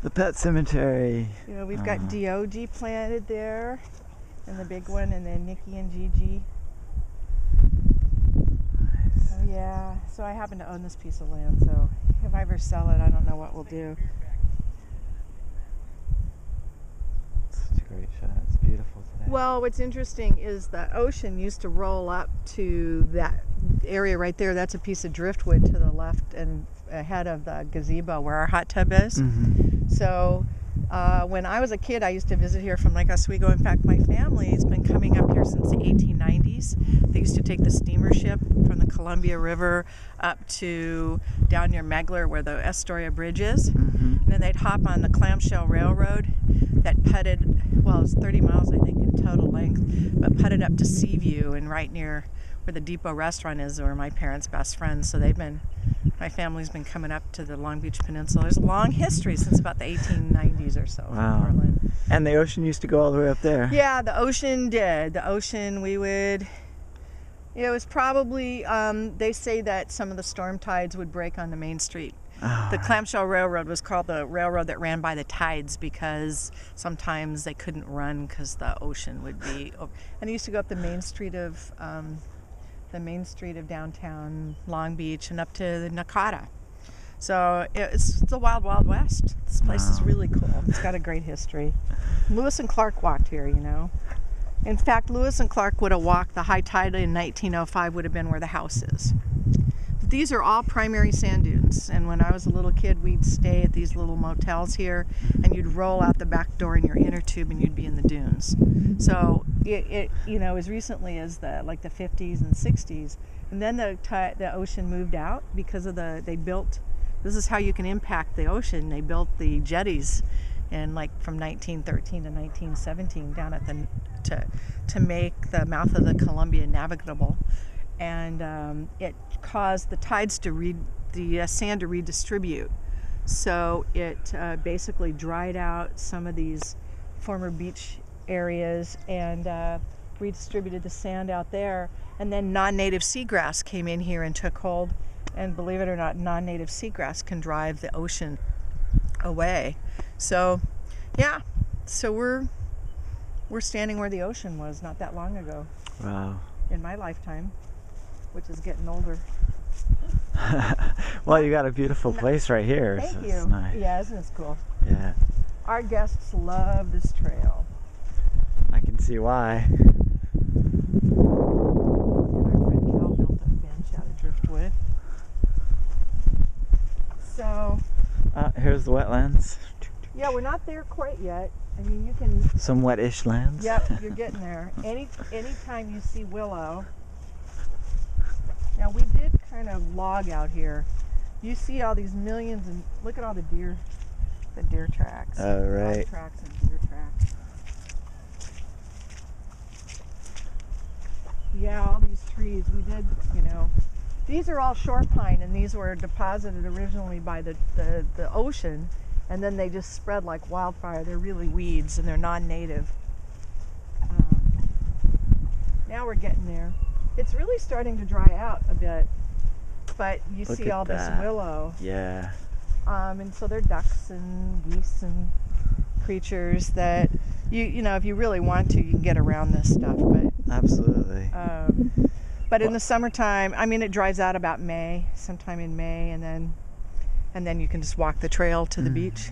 The pet cemetery. You know, we've got Diogi planted there, and the big one, and then Nikki and Gigi. Nice. So yeah, so I happen to own this piece of land, so if I ever sell it, I don't know what we'll do. Such a great shot. It's beautiful today. Well, what's interesting is the ocean used to roll up to that area right there. That's a piece of driftwood to the left and ahead of the gazebo where our hot tub is. Mm-hmm. So when I was a kid, I used to visit here from Lake Oswego. In fact, my family's been coming up here since the 1890s. They used to take the steamer ship from the Columbia River up to down near Megler where the Astoria Bridge is. Mm-hmm. And then they'd hop on the clamshell railroad that putted, well, it's 30 miles, I think, in total length, but putted up to Seaview and right near where the Depot restaurant is, were my parents' best friends. So my family's been coming up to the Long Beach Peninsula. There's a long history since about the 1890s or so. Wow. From Portland. And the ocean used to go all the way up there. Yeah, the ocean did. The ocean, it was probably, they say that some of the storm tides would break on the main street. Oh. The clamshell railroad was called the railroad that ran by the tides because sometimes they couldn't run because the ocean would be, and it used to go up the main street of downtown Long Beach and up to the Nakata. So it's the wild, wild west. This place is really cool. It's got a great history. Lewis and Clark walked here, you know. In fact, Lewis and Clark would have walked the high tide in 1905 would have been where the house is. But these are all primary sand dunes. And when I was a little kid, we'd stay at these little motels here, and you'd roll out the back door in your inner tube, and you'd be in the dunes. So it as recently as the 50s and 60s, and then the ocean moved out because of this is how you can impact the ocean. They built the jetties from 1913 to 1917 down at to make the mouth of the Columbia navigable, and it caused the tides the sand to redistribute. So it basically dried out some of these former beach areas and redistributed the sand out there. And then non-native seagrass came in here and took hold. And believe it or not, non-native seagrass can drive the ocean away. So, yeah. So we're standing where the ocean was not that long ago. Wow. In my lifetime, which is getting older. Well, you got a beautiful place right here. Thank so you. It's nice. Yeah, isn't this cool? Yeah. Our guests love this trail. I can see why. And our friend Cal built a bench out of driftwood. So, Here's the wetlands. yeah, we're not there quite yet. I mean, you can. Some wet-ish lands. Yep, you're getting there. Anytime you see willow. Now we did kind of log out here. You see all these millions, and look at all the deer tracks. Oh, right. Dog tracks and deer tracks. Yeah, all these trees. We did, these are all shore pine, and these were deposited originally by the ocean, and then they just spread like wildfire. They're really weeds, and they're non-native. Now we're getting there. It's really starting to dry out a bit, but you Look see at all this that. willow. Yeah. And so they're ducks and geese and creatures that if you really want to, you can get around this stuff. But Absolutely. But in the summertime, it dries out about sometime in May, and then you can just walk the trail to the beach.